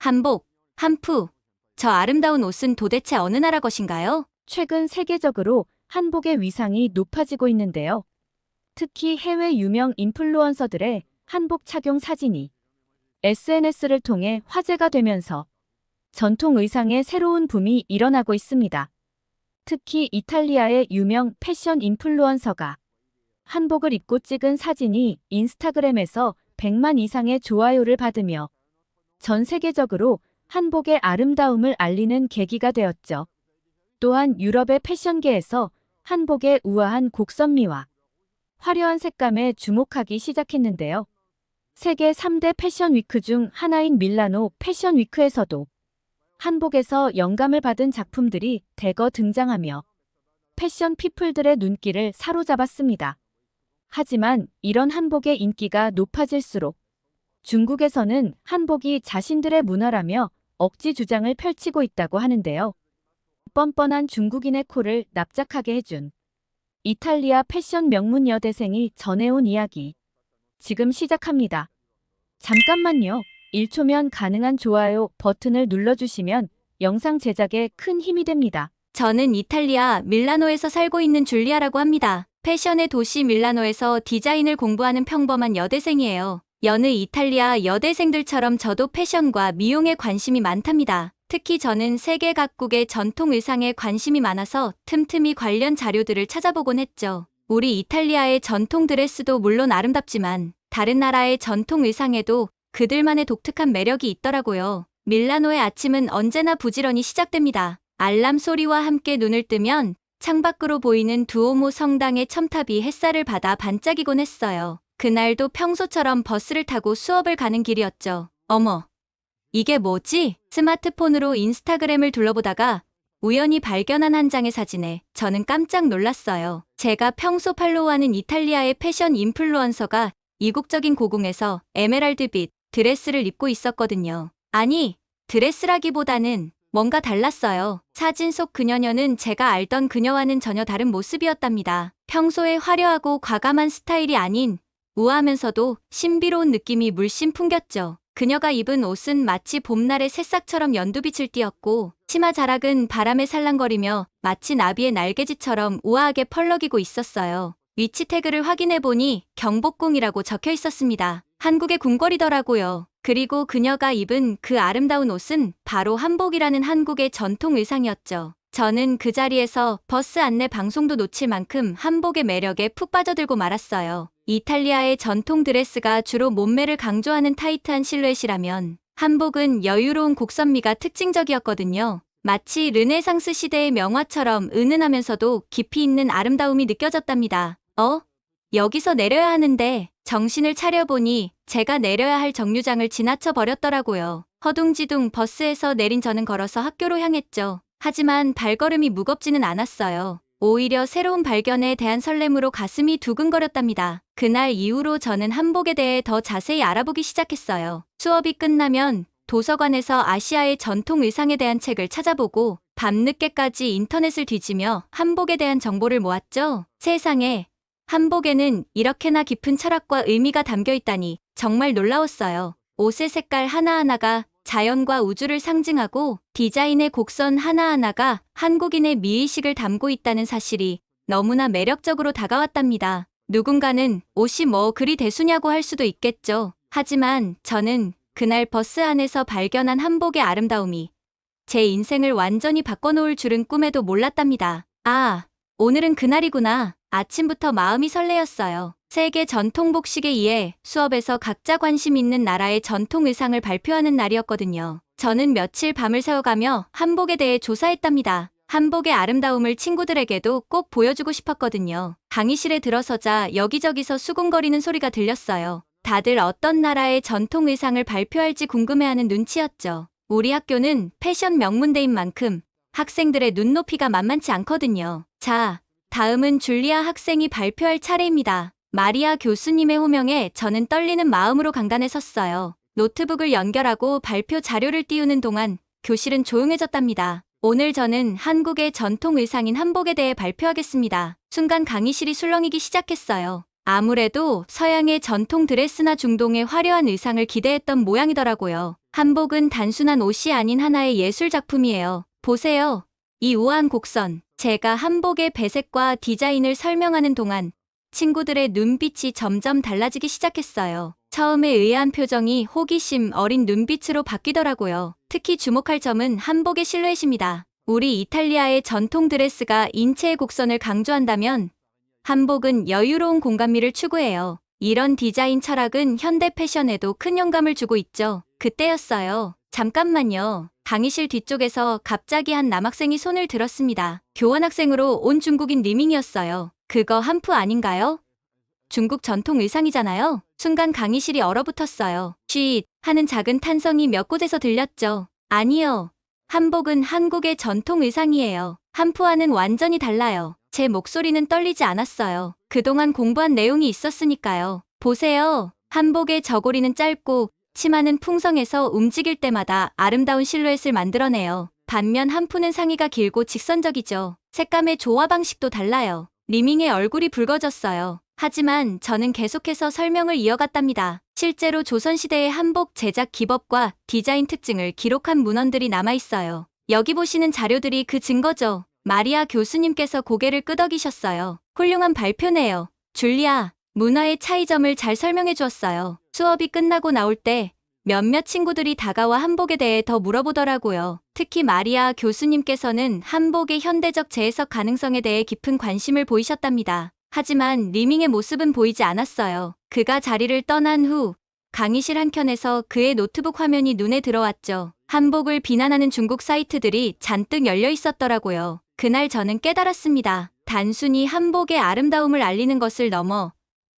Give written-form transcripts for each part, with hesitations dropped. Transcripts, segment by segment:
한복, 한푸. 저 아름다운 옷은 도대체 어느 나라 것인가요? 최근 세계적으로 한복의 위상이 높아지고 있는데요. 특히 해외 유명 인플루언서들의 한복 착용 사진이 SNS를 통해 화제가 되면서 전통 의상의 새로운 붐이 일어나고 있습니다. 특히 이탈리아의 유명 패션 인플루언서가 한복을 입고 찍은 사진이 인스타그램에서 100만 이상의 좋아요를 받으며 전 세계적으로 한복의 아름다움을 알리는 계기가 되었죠. 또한 유럽의 패션계에서 한복의 우아한 곡선미와 화려한 색감에 주목하기 시작했는데요. 세계 3대 패션 위크 중 하나인 밀라노 패션 위크에서도 한복에서 영감을 받은 작품들이 대거 등장하며 패션 피플들의 눈길을 사로잡았습니다. 하지만 이런 한복의 인기가 높아질수록 중국에서는 한복이 자신들의 문화라며 억지 주장을 펼치고 있다고 하는데요. 뻔뻔한 중국인의 코를 납작하게 해준 이탈리아 패션 명문 여대생이 전해온 이야기. 지금 시작합니다. 잠깐만요. 1초면 가능한 좋아요 버튼을 눌러주시면 영상 제작에 큰 힘이 됩니다. 저는 이탈리아 밀라노에서 살고 있는 줄리아라고 합니다. 패션의 도시 밀라노에서 디자인을 공부하는 평범한 여대생이에요. 여느 이탈리아 여대생들처럼 저도 패션과 미용에 관심이 많답니다. 특히 저는 세계 각국의 전통 의상에 관심이 많아서 틈틈이 관련 자료들을 찾아보곤 했죠. 우리 이탈리아의 전통 드레스도 물론 아름답지만 다른 나라의 전통 의상에도 그들만의 독특한 매력이 있더라고요. 밀라노의 아침은 언제나 부지런히 시작됩니다. 알람 소리와 함께 눈을 뜨면 창밖으로 보이는 두오모 성당의 첨탑이 햇살을 받아 반짝이곤 했어요. 그날도 평소처럼 버스를 타고 수업을 가는 길이었죠. 어머, 이게 뭐지? 스마트폰으로 인스타그램을 둘러보다가 우연히 발견한 한 장의 사진에 저는 깜짝 놀랐어요. 제가 평소 팔로우하는 이탈리아의 패션 인플루언서가 이국적인 고궁에서 에메랄드빛 드레스를 입고 있었거든요. 아니, 드레스라기보다는 뭔가 달랐어요. 사진 속 그녀는 제가 알던 그녀와는 전혀 다른 모습이었답니다. 평소에 화려하고 과감한 스타일이 아닌 우아하면서도 신비로운 느낌이 물씬 풍겼죠. 그녀가 입은 옷은 마치 봄날의 새싹처럼 연두빛을 띠었고 치마 자락은 바람에 살랑거리며 마치 나비의 날개짓처럼 우아하게 펄럭이고 있었어요. 위치 태그를 확인해보니 경복궁이라고 적혀 있었습니다. 한국의 궁궐이더라고요. 그리고 그녀가 입은 그 아름다운 옷은 바로 한복이라는 한국의 전통 의상이었죠. 저는 그 자리에서 버스 안내 방송도 놓칠 만큼 한복의 매력에 푹 빠져들고 말았어요. 이탈리아의 전통 드레스가 주로 몸매를 강조하는 타이트한 실루엣이라면 한복은 여유로운 곡선미가 특징적이었거든요. 마치 르네상스 시대의 명화처럼 은은하면서도 깊이 있는 아름다움이 느껴졌답니다. 여기서 내려야 하는데 정신을 차려보니 제가 내려야 할 정류장을 지나쳐 버렸더라고요. 허둥지둥 버스에서 내린 저는 걸어서 학교로 향했죠. 하지만 발걸음이 무겁지는 않았어요. 오히려 새로운 발견에 대한 설렘으로 가슴이 두근거렸답니다. 그날 이후로 저는 한복에 대해 더 자세히 알아보기 시작했어요. 수업이 끝나면 도서관에서 아시아의 전통 의상에 대한 책을 찾아보고 밤늦게까지 인터넷을 뒤지며 한복에 대한 정보를 모았죠. 세상에, 한복에는 이렇게나 깊은 철학과 의미가 담겨 있다니 정말 놀라웠어요. 옷의 색깔 하나하나가 자연과 우주를 상징하고 디자인의 곡선 하나하나가 한국인의 미의식을 담고 있다는 사실이 너무나 매력적으로 다가왔답니다. 누군가는 옷이 뭐 그리 대수냐고 할 수도 있겠죠. 하지만 저는 그날 버스 안에서 발견한 한복의 아름다움이 제 인생을 완전히 바꿔놓을 줄은 꿈에도 몰랐답니다. 아, 오늘은 그날이구나. 아침부터 마음이 설레었어요. 세계 전통 복식에 의해 수업에서 각자 관심 있는 나라의 전통 의상을 발표하는 날이었거든요. 저는 며칠 밤을 새워가며 한복에 대해 조사했답니다. 한복의 아름다움을 친구들에게도 꼭 보여주고 싶었거든요. 강의실에 들어서자 여기저기서 수군거리는 소리가 들렸어요. 다들 어떤 나라의 전통 의상을 발표할지 궁금해하는 눈치였죠. 우리 학교는 패션 명문대인 만큼 학생들의 눈높이가 만만치 않거든요. 자, 다음은 줄리아 학생이 발표할 차례입니다. 마리아 교수님의 호명에 저는 떨리는 마음으로 강단에 섰어요. 노트북을 연결하고 발표 자료를 띄우는 동안 교실은 조용해졌답니다. 오늘 저는 한국의 전통 의상인 한복에 대해 발표하겠습니다. 순간 강의실이 술렁이기 시작했어요. 아무래도 서양의 전통 드레스나 중동의 화려한 의상을 기대했던 모양이더라고요. 한복은 단순한 옷이 아닌 하나의 예술 작품이에요. 보세요. 이 우아한 곡선. 제가 한복의 배색과 디자인을 설명하는 동안 친구들의 눈빛이 점점 달라지기 시작했어요. 처음에 의아한 표정이 호기심 어린 눈빛으로 바뀌더라고요. 특히 주목할 점은 한복의 실루엣입니다. 우리 이탈리아의 전통 드레스가 인체의 곡선을 강조한다면 한복은 여유로운 공간미를 추구해요. 이런 디자인 철학은 현대 패션에도 큰 영감을 주고 있죠. 그때였어요. 잠깐만요. 강의실 뒤쪽에서 갑자기 한 남학생이 손을 들었습니다. 교환학생으로 온 중국인 리밍이었어요. 그거 한푸 아닌가요? 중국 전통 의상이잖아요. 순간 강의실이 얼어붙었어요. 쉿 하는 작은 탄성이 몇 곳에서 들렸죠. 아니요. 한복은 한국의 전통 의상이에요. 한푸와는 완전히 달라요. 제 목소리는 떨리지 않았어요. 그동안 공부한 내용이 있었으니까요. 보세요. 한복의 저고리는 짧고 치마는 풍성해서 움직일 때마다 아름다운 실루엣을 만들어내요. 반면 한푸는 상의가 길고 직선적이죠. 색감의 조화 방식도 달라요. 리밍의 얼굴이 붉어졌어요. 하지만 저는 계속해서 설명을 이어갔답니다. 실제로 조선시대의 한복 제작 기법과 디자인 특징을 기록한 문헌들이 남아있어요. 여기 보시는 자료들이 그 증거죠. 마리아 교수님께서 고개를 끄덕이셨어요. 훌륭한 발표네요. 줄리아, 문화의 차이점을 잘 설명해 주었어요. 수업이 끝나고 나올 때 몇몇 친구들이 다가와 한복에 대해 더 물어보더라고요. 특히 마리아 교수님께서는 한복의 현대적 재해석 가능성에 대해 깊은 관심을 보이셨답니다. 하지만 리밍의 모습은 보이지 않았어요. 그가 자리를 떠난 후 강의실 한켠에서 그의 노트북 화면이 눈에 들어왔죠. 한복을 비난하는 중국 사이트들이 잔뜩 열려 있었더라고요. 그날 저는 깨달았습니다. 단순히 한복의 아름다움을 알리는 것을 넘어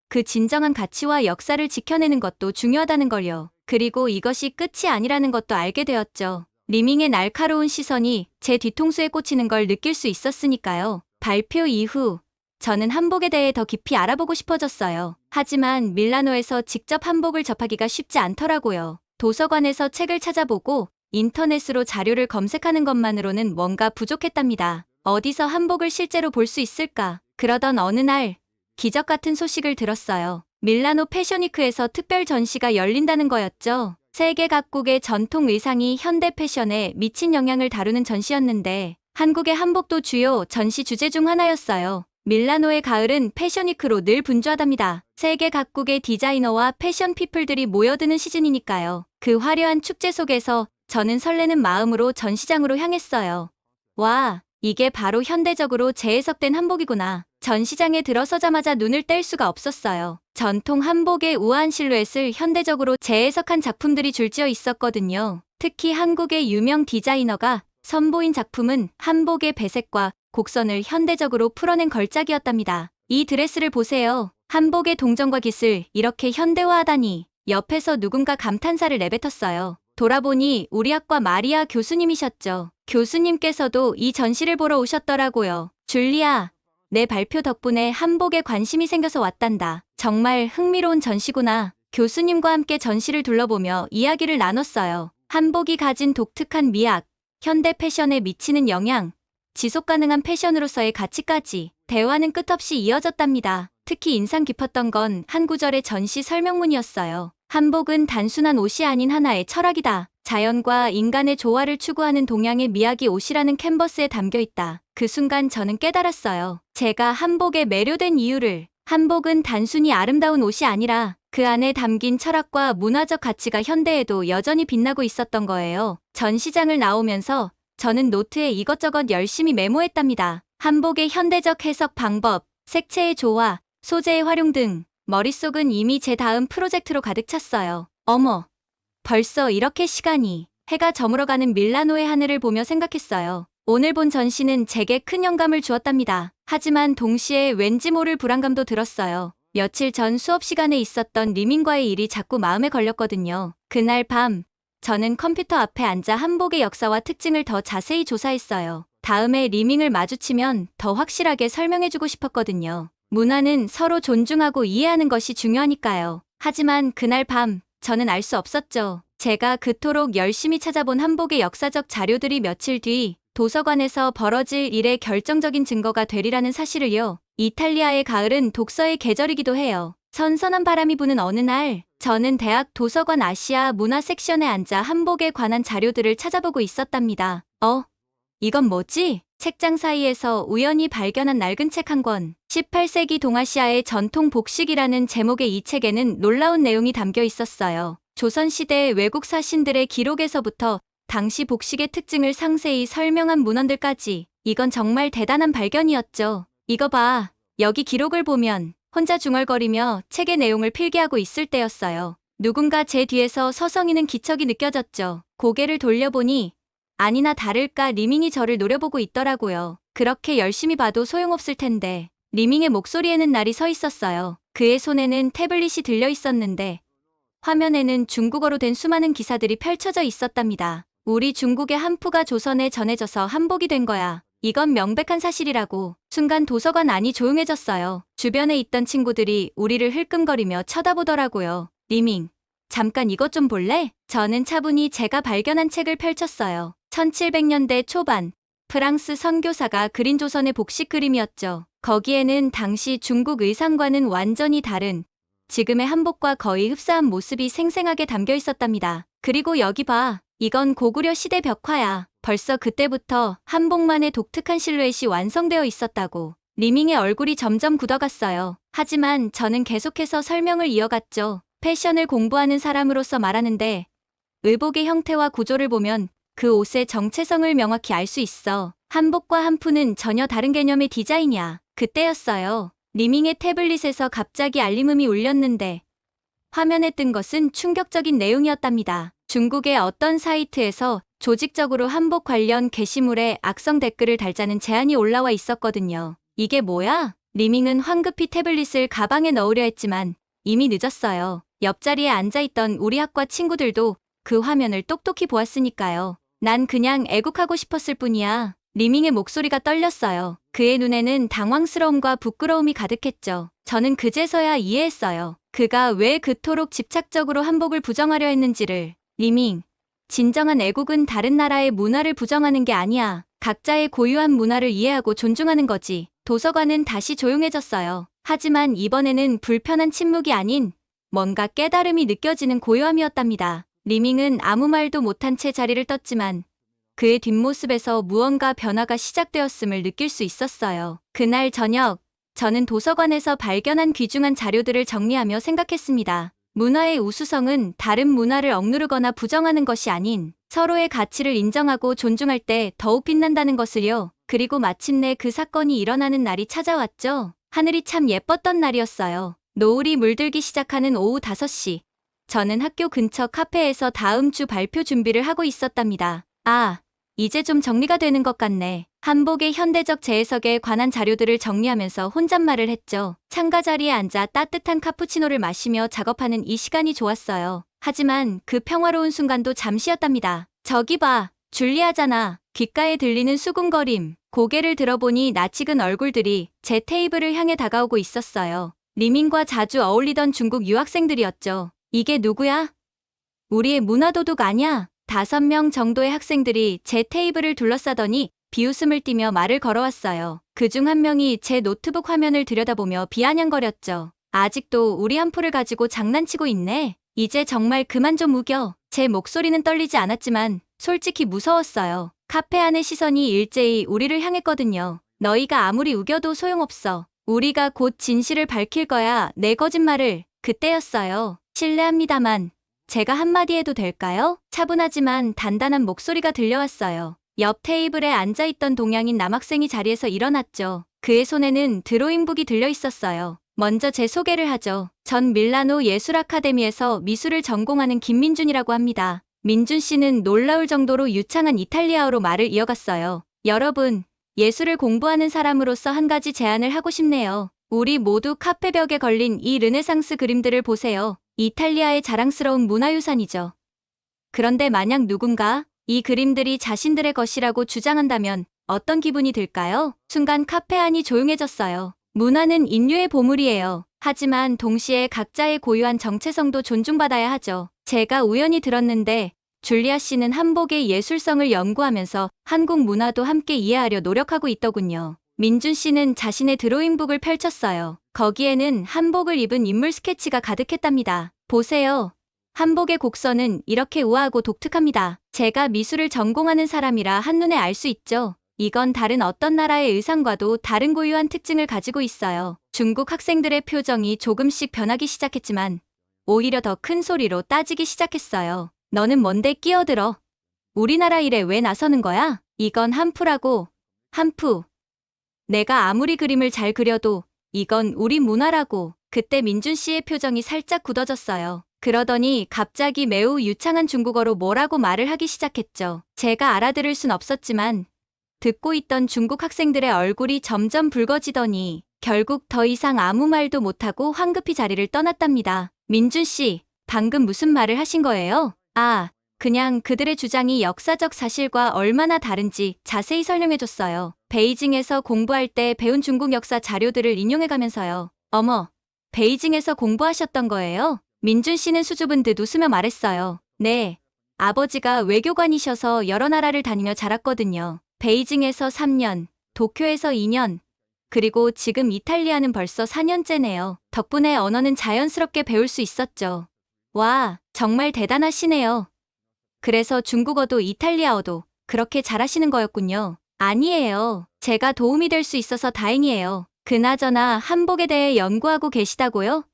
그 진정한 가치와 역사를 지켜내는 것도 중요하다는 걸요. 그리고 이것이 끝이 아니라는 것도 알게 되었죠. 리밍의 날카로운 시선이 제 뒤통수에 꽂히는 걸 느낄 수 있었으니까요. 발표 이후 저는 한복에 대해 더 깊이 알아보고 싶어졌어요. 하지만 밀라노에서 직접 한복을 접하기가 쉽지 않더라고요. 도서관에서 책을 찾아보고 인터넷으로 자료를 검색하는 것만으로는 뭔가 부족했답니다. 어디서 한복을 실제로 볼 수 있을까? 그러던 어느 날 기적 같은 소식을 들었어요. 밀라노 패션위크에서 특별 전시가 열린다는 거였죠. 세계 각국의 전통 의상이 현대 패션에 미친 영향을 다루는 전시였는데 한국의 한복도 주요 전시 주제 중 하나였어요. 밀라노의 가을은 패션위크로 늘 분주하답니다. 세계 각국의 디자이너와 패션 피플들이 모여드는 시즌이니까요. 그 화려한 축제 속에서 저는 설레는 마음으로 전시장으로 향했어요. 와, 이게 바로 현대적으로 재해석된 한복이구나. 전시장에 들어서자마자 눈을 뗄 수가 없었어요. 전통 한복의 우아한 실루엣을 현대적으로 재해석한 작품들이 줄지어 있었거든요. 특히 한국의 유명 디자이너가 선보인 작품은 한복의 배색과 곡선을 현대적으로 풀어낸 걸작이었답니다. 이 드레스를 보세요. 한복의 동정과 깃을 이렇게 현대화하다니. 옆에서 누군가 감탄사를 내뱉었어요. 돌아보니 우리 학과 마리아 교수님이셨죠. 교수님께서도 이 전시를 보러 오셨더라고요. 줄리아, 내 발표 덕분에 한복에 관심이 생겨서 왔단다. 정말 흥미로운 전시구나. 교수님과 함께 전시를 둘러보며 이야기를 나눴어요. 한복이 가진 독특한 미학, 현대 패션에 미치는 영향, 지속가능한 패션으로서의 가치까지 대화는 끝없이 이어졌답니다. 특히 인상 깊었던 건 한 구절의 전시 설명문이었어요. 한복은 단순한 옷이 아닌 하나의 철학이다. 자연과 인간의 조화를 추구하는 동양의 미학이 옷이라는 캔버스에 담겨있다. 그 순간 저는 깨달았어요. 제가 한복에 매료된 이유를. 한복은 단순히 아름다운 옷이 아니라 그 안에 담긴 철학과 문화적 가치가 현대에도 여전히 빛나고 있었던 거예요. 전시장을 나오면서 저는 노트에 이것저것 열심히 메모했답니다. 한복의 현대적 해석 방법, 색채의 조화, 소재의 활용 등 머릿속은 이미 제 다음 프로젝트로 가득 찼어요. 어머, 벌써 이렇게 시간이. 해가 저물어가는 밀라노의 하늘을 보며 생각했어요. 오늘 본 전시는 제게 큰 영감을 주었답니다. 하지만 동시에 왠지 모를 불안감도 들었어요. 며칠 전 수업 시간에 있었던 리밍과의 일이 자꾸 마음에 걸렸거든요. 그날 밤 저는 컴퓨터 앞에 앉아 한복의 역사와 특징을 더 자세히 조사했어요. 다음에 리밍을 마주치면 더 확실하게 설명해주고 싶었거든요. 문화는 서로 존중하고 이해하는 것이 중요하니까요. 하지만 그날 밤 저는 알 수 없었죠. 제가 그토록 열심히 찾아본 한복의 역사적 자료들이 며칠 뒤 도서관에서 벌어질 일의 결정적인 증거가 되리라는 사실을요. 이탈리아의 가을은 독서의 계절이기도 해요. 선선한 바람이 부는 어느 날, 저는 대학 도서관 아시아 문화 섹션에 앉아 한복에 관한 자료들을 찾아보고 있었답니다. 이건 뭐지? 책장 사이에서 우연히 발견한 낡은 책 한 권. 18세기 동아시아의 전통 복식이라는 제목의 이 책에는 놀라운 내용이 담겨 있었어요. 조선시대 외국 사신들의 기록에서부터 당시 복식의 특징을 상세히 설명한 문헌들까지. 이건 정말 대단한 발견이었죠. 이거 봐. 여기 기록을 보면 혼자 중얼거리며 책의 내용을 필기하고 있을 때였어요. 누군가 제 뒤에서 서성이는 기척이 느껴졌죠. 고개를 돌려보니 아니나 다를까 리밍이 저를 노려보고 있더라고요. 그렇게 열심히 봐도 소용없을 텐데 리밍의 목소리에는 날이 서 있었어요. 그의 손에는 태블릿이 들려 있었는데 화면에는 중국어로 된 수많은 기사들이 펼쳐져 있었답니다. 우리 중국의 한푸가 조선에 전해져서 한복이 된 거야. 이건 명백한 사실이라고. 순간 도서관 안이 조용해졌어요. 주변에 있던 친구들이 우리를 흘끔거리며 쳐다보더라고요. 리밍, 잠깐 이것 좀 볼래? 저는 차분히 제가 발견한 책을 펼쳤어요. 1700년대 초반, 프랑스 선교사가 그린 조선의 복식 그림이었죠. 거기에는 당시 중국 의상과는 완전히 다른 지금의 한복과 거의 흡사한 모습이 생생하게 담겨 있었답니다. 그리고 여기 봐. 이건 고구려 시대 벽화야. 벌써 그때부터 한복만의 독특한 실루엣이 완성되어 있었다고. 리밍의 얼굴이 점점 굳어갔어요. 하지만 저는 계속해서 설명을 이어갔죠. 패션을 공부하는 사람으로서 말하는데 의복의 형태와 구조를 보면 그 옷의 정체성을 명확히 알 수 있어. 한복과 한푸는 전혀 다른 개념의 디자인이야. 그때였어요. 리밍의 태블릿에서 갑자기 알림음이 울렸는데 화면에 뜬 것은 충격적인 내용이었답니다. 중국의 어떤 사이트에서 조직적으로 한복 관련 게시물에 악성 댓글을 달자는 제안이 올라와 있었거든요. 이게 뭐야? 리밍은 황급히 태블릿을 가방에 넣으려 했지만 이미 늦었어요. 옆자리에 앉아있던 우리 학과 친구들도 그 화면을 똑똑히 보았으니까요. 난 그냥 애국하고 싶었을 뿐이야. 리밍의 목소리가 떨렸어요. 그의 눈에는 당황스러움과 부끄러움이 가득했죠. 저는 그제서야 이해했어요. 그가 왜 그토록 집착적으로 한복을 부정하려 했는지를. 리밍, 진정한 애국은 다른 나라의 문화를 부정하는 게 아니야. 각자의 고유한 문화를 이해하고 존중하는 거지. 도서관은 다시 조용해졌어요. 하지만 이번에는 불편한 침묵이 아닌 뭔가 깨달음이 느껴지는 고요함이었답니다. 리밍은 아무 말도 못한 채 자리를 떴지만 그의 뒷모습에서 무언가 변화가 시작되었음을 느낄 수 있었어요. 그날 저녁, 저는 도서관에서 발견한 귀중한 자료들을 정리하며 생각했습니다. 문화의 우수성은 다른 문화를 억누르거나 부정하는 것이 아닌 서로의 가치를 인정하고 존중할 때 더욱 빛난다는 것을요. 그리고 마침내 그 사건이 일어나는 날이 찾아왔죠. 하늘이 참 예뻤던 날이었어요. 노을이 물들기 시작하는 오후 5시. 저는 학교 근처 카페에서 다음 주 발표 준비를 하고 있었답니다. 이제 좀 정리가 되는 것 같네. 한복의 현대적 재해석에 관한 자료들을 정리하면서 혼잣말을 했죠. 창가 자리에 앉아 따뜻한 카푸치노를 마시며 작업하는 이 시간이 좋았어요. 하지만 그 평화로운 순간도 잠시였답니다. 저기 봐, 줄리아잖아. 귓가에 들리는 수군거림. 고개를 들어보니 낯익은 얼굴들이 제 테이블을 향해 다가오고 있었어요. 리밍과 자주 어울리던 중국 유학생들이었죠. 이게 누구야? 우리의 문화도둑 아냐? 5명 정도의 학생들이 제 테이블을 둘러싸더니 비웃음을 띠며 말을 걸어왔어요. 그중 한 명이 제 노트북 화면을 들여다보며 비아냥거렸죠. 아직도 우리 한푸를 가지고 장난치고 있네. 이제 정말 그만 좀 우겨. 제 목소리는 떨리지 않았지만 솔직히 무서웠어요. 카페 안의 시선이 일제히 우리를 향했거든요. 너희가 아무리 우겨도 소용없어. 우리가 곧 진실을 밝힐 거야. 내 거짓말을. 그때였어요. 실례합니다만 제가 한마디 해도 될까요? 차분하지만 단단한 목소리가 들려왔어요. 옆 테이블에 앉아있던 동양인 남학생이 자리에서 일어났죠. 그의 손에는 드로잉북이 들려 있었어요. 먼저 제 소개를 하죠. 전 밀라노 예술 아카데미에서 미술을 전공하는 김민준이라고 합니다. 민준 씨는 놀라울 정도로 유창한 이탈리아어로 말을 이어갔어요. 여러분, 예술을 공부하는 사람으로서 한 가지 제안을 하고 싶네요. 우리 모두 카페벽에 걸린 이 르네상스 그림들을 보세요. 이탈리아의 자랑스러운 문화유산이죠. 그런데 만약 누군가 이 그림들이 자신들의 것이라고 주장한다면 어떤 기분이 들까요? 순간 카페 안이 조용해졌어요. 문화는 인류의 보물이에요. 하지만 동시에 각자의 고유한 정체성도 존중받아야 하죠. 제가 우연히 들었는데 줄리아 씨는 한복의 예술성을 연구하면서 한국 문화도 함께 이해하려 노력하고 있더군요. 민준 씨는 자신의 드로잉북을 펼쳤어요. 거기에는 한복을 입은 인물 스케치가 가득했답니다. 보세요. 한복의 곡선은 이렇게 우아하고 독특합니다. 제가 미술을 전공하는 사람이라 한눈에 알 수 있죠. 이건 다른 어떤 나라의 의상과도 다른 고유한 특징을 가지고 있어요. 중국 학생들의 표정이 조금씩 변하기 시작했지만 오히려 더 큰 소리로 따지기 시작했어요. 너는 뭔데 끼어들어? 우리나라 일에 왜 나서는 거야? 이건 한푸라고. 한푸. 내가 아무리 그림을 잘 그려도 이건 우리 문화라고. 그때 민준 씨의 표정이 살짝 굳어졌어요. 그러더니 갑자기 매우 유창한 중국어로 뭐라고 말을 하기 시작했죠. 제가 알아들을 순 없었지만 듣고 있던 중국 학생들의 얼굴이 점점 붉어지더니 결국 더 이상 아무 말도 못하고 황급히 자리를 떠났답니다. 민준 씨, 방금 무슨 말을 하신 거예요? 아, 그냥 그들의 주장이 역사적 사실과 얼마나 다른지 자세히 설명해줬어요. 베이징에서 공부할 때 배운 중국 역사 자료들을 인용해가면서요. 어머, 베이징에서 공부하셨던 거예요? 민준 씨는 수줍은 듯 웃으며 말했어요. 네, 아버지가 외교관이셔서 여러 나라를 다니며 자랐거든요. 베이징에서 3년, 도쿄에서 2년, 그리고 지금 이탈리아는 벌써 4년째네요. 덕분에 언어는 자연스럽게 배울 수 있었죠. 와, 정말 대단하시네요. 그래서 중국어도 이탈리아어도 그렇게 잘하시는 거였군요. 아니에요. 제가 도움이 될 수 있어서 다행이에요. 그나저나 한복에 대해 연구하고 계시다고요?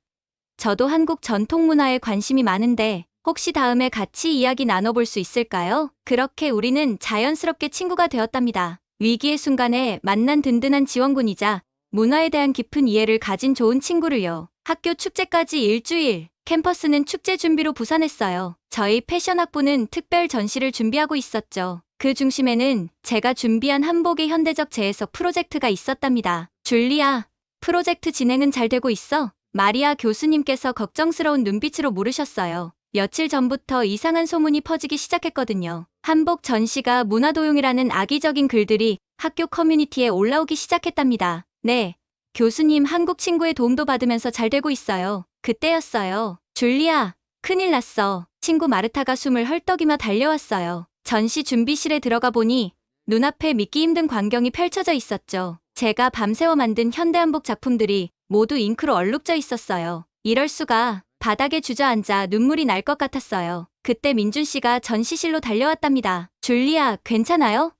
저도 한국 전통 문화에 관심이 많은데 혹시 다음에 같이 이야기 나눠볼 수 있을까요? 그렇게 우리는 자연스럽게 친구가 되었답니다. 위기의 순간에 만난 든든한 지원군이자 문화에 대한 깊은 이해를 가진 좋은 친구를요. 학교 축제까지 일주일, 캠퍼스는 축제 준비로 부산했어요. 저희 패션학부는 특별 전시를 준비하고 있었죠. 그 중심에는 제가 준비한 한복의 현대적 재해석 프로젝트가 있었답니다. 줄리아, 프로젝트 진행은 잘 되고 있어? 마리아 교수님께서 걱정스러운 눈빛으로 물으셨어요. 며칠 전부터 이상한 소문이 퍼지기 시작했거든요. 한복 전시가 문화도용이라는 악의적인 글들이 학교 커뮤니티에 올라오기 시작했답니다. 네, 교수님 한국 친구의 도움도 받으면서 잘 되고 있어요. 그때였어요. 줄리아, 큰일 났어. 친구 마르타가 숨을 헐떡이며 달려왔어요. 전시 준비실에 들어가 보니 눈앞에 믿기 힘든 광경이 펼쳐져 있었죠. 제가 밤새워 만든 현대한복 작품들이 모두 잉크로 얼룩져 있었어요. 이럴 수가. 바닥에 주저앉아 눈물이 날 것 같았어요. 그때 민준 씨가 전시실로 달려왔답니다. 줄리아, 괜찮아요?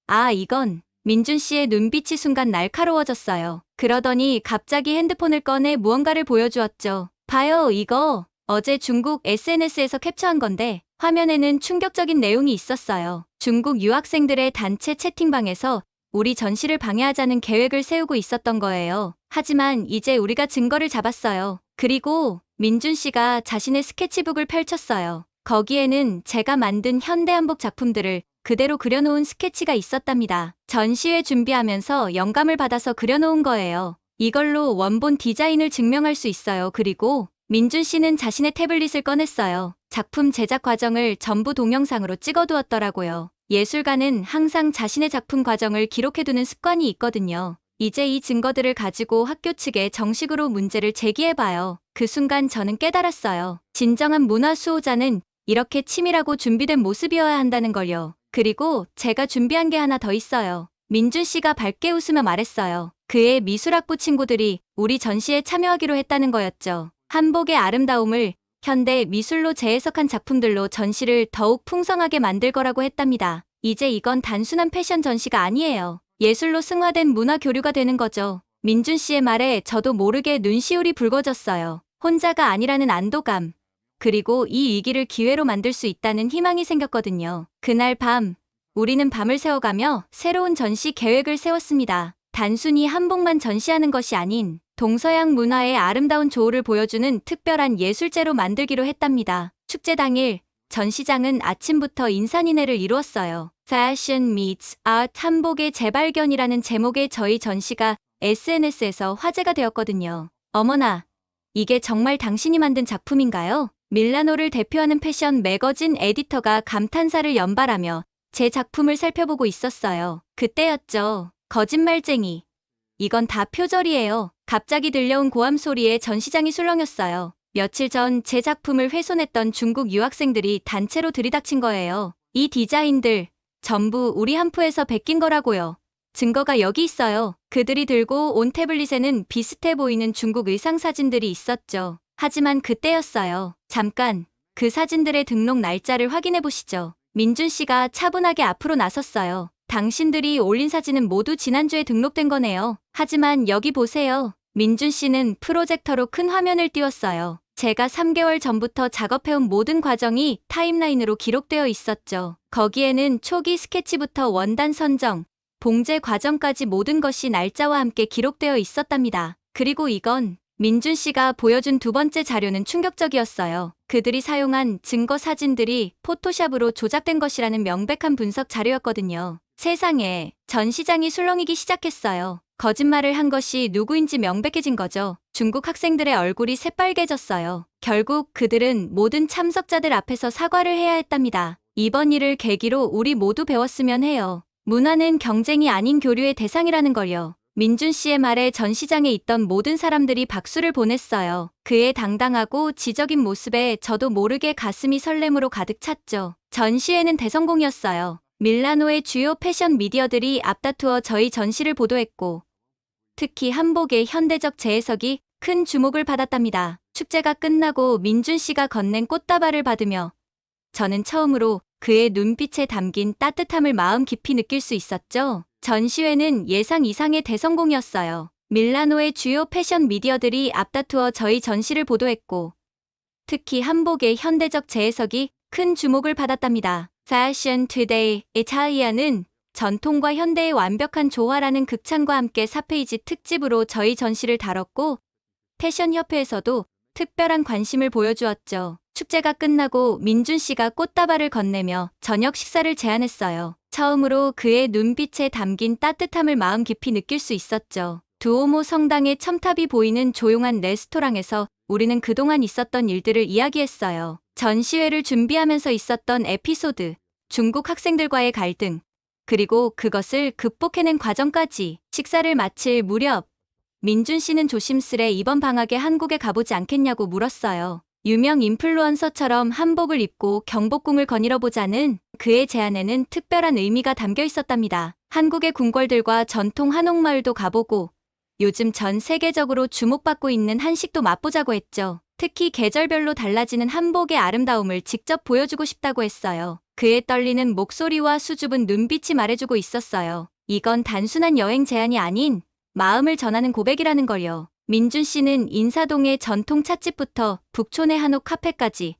아, 이건. 민준 씨의 눈빛이 순간 날카로워졌어요. 그러더니 갑자기 핸드폰을 꺼내 무언가를 보여주었죠. 봐요, 이거. 어제 중국 SNS에서 캡처한 건데 화면에는 충격적인 내용이 있었어요. 중국 유학생들의 단체 채팅방에서 우리 전시를 방해하자는 계획을 세우고 있었던 거예요. 하지만 이제 우리가 증거를 잡았어요. 그리고 민준 씨가 자신의 스케치북을 펼쳤어요. 거기에는 제가 만든 현대한복 작품들을 그대로 그려놓은 스케치가 있었답니다. 전시회 준비하면서 영감을 받아서 그려놓은 거예요. 이걸로 원본 디자인을 증명할 수 있어요. 그리고 민준 씨는 자신의 태블릿을 꺼냈어요. 작품 제작 과정을 전부 동영상으로 찍어두었더라고요. 예술가는 항상 자신의 작품 과정을 기록해두는 습관이 있거든요. 이제 이 증거들을 가지고 학교 측에 정식으로 문제를 제기해봐요. 그 순간 저는 깨달았어요. 진정한 문화 수호자는 이렇게 치밀하고 준비된 모습이어야 한다는 걸요. 그리고 제가 준비한 게 하나 더 있어요. 민준 씨가 밝게 웃으며 말했어요. 그의 미술학부 친구들이 우리 전시에 참여하기로 했다는 거였죠. 한복의 아름다움을 현대 미술로 재해석한 작품들로 전시를 더욱 풍성하게 만들 거라고 했답니다. 이제 이건 단순한 패션 전시가 아니에요. 예술로 승화된 문화 교류가 되는 거죠. 민준 씨의 말에 저도 모르게 눈시울이 붉어졌어요. 혼자가 아니라는 안도감, 그리고 이 위기를 기회로 만들 수 있다는 희망이 생겼거든요. 그날 밤, 우리는 밤을 새워가며 새로운 전시 계획을 세웠습니다. 단순히 한복만 전시하는 것이 아닌 동서양 문화의 아름다운 조화를 보여주는 특별한 예술제로 만들기로 했답니다. 축제 당일, 전시장은 아침부터 인산인해를 이루었어요. Fashion meets Art 한복의 재발견이라는 제목의 저희 전시가 SNS에서 화제가 되었거든요. 어머나, 이게 정말 당신이 만든 작품인가요? 밀라노를 대표하는 패션 매거진 에디터가 감탄사를 연발하며 제 작품을 살펴보고 있었어요. 그때였죠. 거짓말쟁이. 이건 다 표절이에요. 갑자기 들려온 고함 소리에 전시장이 술렁였어요. 며칠 전 제 작품을 훼손했던 중국 유학생들이 단체로 들이닥친 거예요. 이 디자인들 전부 우리 한푸에서 베낀 거라고요. 증거가 여기 있어요. 그들이 들고 온 태블릿에는 비슷해 보이는 중국 의상 사진들이 있었죠. 하지만 그때였어요. 잠깐, 그 사진들의 등록 날짜를 확인해 보시죠. 민준 씨가 차분하게 앞으로 나섰어요. 당신들이 올린 사진은 모두 지난주에 등록된 거네요. 하지만 여기 보세요. 민준 씨는 프로젝터로 큰 화면을 띄웠어요. 제가 3개월 전부터 작업해온 모든 과정이 타임라인으로 기록되어 있었죠. 거기에는 초기 스케치부터 원단 선정, 봉제 과정까지 모든 것이 날짜와 함께 기록되어 있었답니다. 그리고 이건 민준 씨가 보여준 두 번째 자료는 충격적이었어요. 그들이 사용한 증거 사진들이 포토샵으로 조작된 것이라는 명백한 분석 자료였거든요. 세상에, 전 시장이 술렁이기 시작했어요. 거짓말을 한 것이 누구인지 명백해진 거죠. 중국 학생들의 얼굴이 새빨개졌어요. 결국 그들은 모든 참석자들 앞에서 사과를 해야 했답니다. 이번 일을 계기로 우리 모두 배웠으면 해요. 문화는 경쟁이 아닌 교류의 대상이라는 걸요. 민준 씨의 말에 전 시장에 있던 모든 사람들이 박수를 보냈어요. 그의 당당하고 지적인 모습에 저도 모르게 가슴이 설렘으로 가득 찼죠. 전시회는 대성공이었어요. 밀라노의 주요 패션 미디어들이 앞다투어 저희 전시를 보도했고, 특히 한복의 현대적 재해석이 큰 주목을 받았답니다. 축제가 끝나고 민준 씨가 건넨 꽃다발을 받으며 저는 처음으로 그의 눈빛에 담긴 따뜻함을 마음 깊이 느낄 수 있었죠. 전시회는 예상 이상의 대성공이었어요. 밀라노의 주요 패션 미디어들이 앞다투어 저희 전시를 보도했고, 특히 한복의 현대적 재해석이 큰 주목을 받았답니다. Fashion Today Italia는 전통과 현대의 완벽한 조화라는 극찬과 함께 4페이지 특집으로 저희 전시를 다뤘고, 패션협회에서도 특별한 관심을 보여주었죠. 축제가 끝나고 민준 씨가 꽃다발을 건네며 저녁 식사를 제안했어요. 처음으로 그의 눈빛에 담긴 따뜻함을 마음 깊이 느낄 수 있었죠. 두오모 성당의 첨탑이 보이는 조용한 레스토랑에서 우리는 그동안 있었던 일들을 이야기했어요. 전시회를 준비하면서 있었던 에피소드, 중국 학생들과의 갈등, 그리고 그것을 극복해낸 과정까지. 식사를 마칠 무렵 민준 씨는 조심스레 이번 방학에 한국에 가보지 않겠냐고 물었어요. 유명 인플루언서처럼 한복을 입고 경복궁을 거닐어 보자는 그의 제안에는 특별한 의미가 담겨 있었답니다. 한국의 궁궐들과 전통 한옥마을도 가보고 요즘 전 세계적으로 주목받고 있는 한식도 맛보자고 했죠. 특히 계절별로 달라지는 한복의 아름다움을 직접 보여주고 싶다고 했어요. 그의 떨리는 목소리와 수줍은 눈빛이 말해주고 있었어요. 이건 단순한 여행 제안이 아닌 마음을 전하는 고백이라는 걸요. 민준 씨는 인사동의 전통 찻집부터 북촌의 한옥 카페까지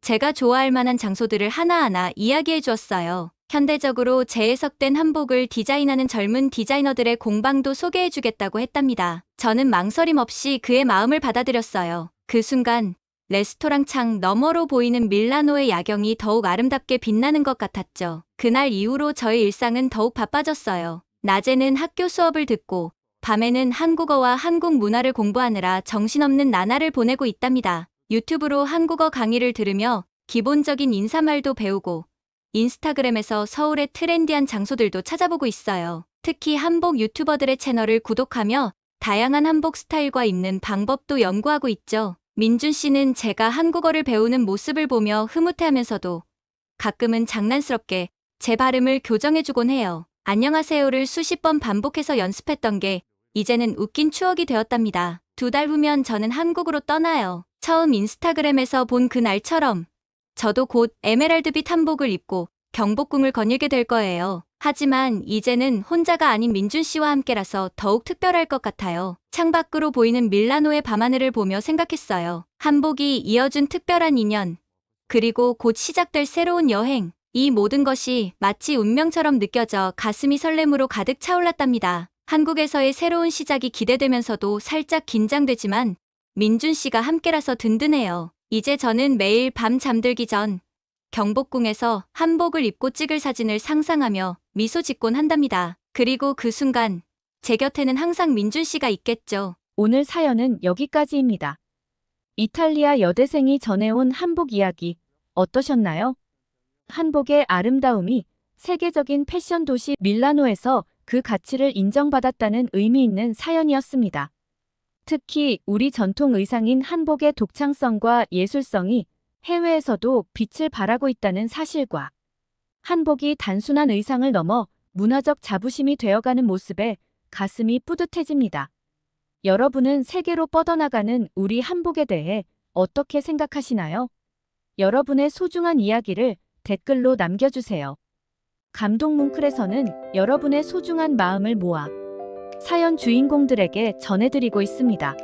제가 좋아할 만한 장소들을 하나하나 이야기해 주었어요. 현대적으로 재해석된 한복을 디자인하는 젊은 디자이너들의 공방도 소개해 주겠다고 했답니다. 저는 망설임 없이 그의 마음을 받아들였어요. 그 순간 레스토랑 창 너머로 보이는 밀라노의 야경이 더욱 아름답게 빛나는 것 같았죠. 그날 이후로 저의 일상은 더욱 바빠졌어요. 낮에는 학교 수업을 듣고 밤에는 한국어와 한국 문화를 공부하느라 정신없는 나날을 보내고 있답니다. 유튜브로 한국어 강의를 들으며 기본적인 인사말도 배우고 인스타그램에서 서울의 트렌디한 장소들도 찾아보고 있어요. 특히 한복 유튜버들의 채널을 구독하며 다양한 한복 스타일과 입는 방법도 연구하고 있죠. 민준 씨는 제가 한국어를 배우는 모습을 보며 흐뭇해하면서도 가끔은 장난스럽게 제 발음을 교정해주곤 해요. 안녕하세요를 수십 번 반복해서 연습했던 게 이제는 웃긴 추억이 되었답니다. 2달 후면 저는 한국으로 떠나요. 처음 인스타그램에서 본 그날처럼 저도 곧 에메랄드빛 한복을 입고 경복궁을 거닐게 될 거예요. 하지만 이제는 혼자가 아닌 민준 씨와 함께라서 더욱 특별할 것 같아요. 창밖으로 보이는 밀라노의 밤하늘을 보며 생각했어요. 한복이 이어준 특별한 인연, 그리고 곧 시작될 새로운 여행, 이 모든 것이 마치 운명처럼 느껴져 가슴이 설렘으로 가득 차올랐답니다. 한국에서의 새로운 시작이 기대되면서도 살짝 긴장되지만 민준 씨가 함께라서 든든해요. 이제 저는 매일 밤 잠들기 전 경복궁에서 한복을 입고 찍을 사진을 상상하며 미소 짓곤 한답니다. 그리고 그 순간 제 곁에는 항상 민준 씨가 있겠죠. 오늘 사연은 여기까지입니다. 이탈리아 여대생이 전해온 한복 이야기 어떠셨나요? 한복의 아름다움이 세계적인 패션 도시 밀라노에서 그 가치를 인정받았다는 의미 있는 사연이었습니다. 특히 우리 전통 의상인 한복의 독창성과 예술성이 해외에서도 빛을 발하고 있다는 사실과 한복이 단순한 의상을 넘어 문화적 자부심이 되어가는 모습에 가슴이 뿌듯해집니다. 여러분은 세계로 뻗어나가는 우리 한복에 대해 어떻게 생각하시나요? 여러분의 소중한 이야기를 댓글로 남겨주세요. 감동 뭉클에서는 여러분의 소중한 마음을 모아 사연 주인공들에게 전해드리고 있습니다.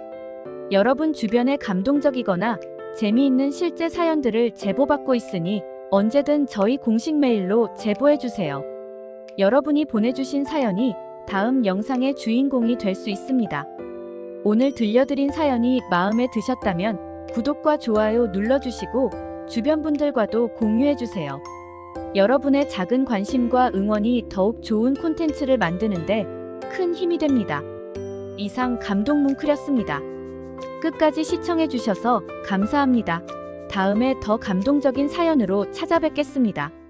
여러분 주변에 감동적이거나 재미있는 실제 사연들을 제보받고 있으니 언제든 저희 공식 메일로 제보해주세요. 여러분이 보내주신 사연이 다음 영상의 주인공이 될 수 있습니다. 오늘 들려드린 사연이 마음에 드셨다면 구독과 좋아요 눌러주시고 주변 분들과도 공유해주세요. 여러분의 작은 관심과 응원이 더욱 좋은 콘텐츠를 만드는데 큰 힘이 됩니다. 이상 감동 뭉클이었습니다. 끝까지 시청해주셔서 감사합니다. 다음에 더 감동적인 사연으로 찾아뵙겠습니다.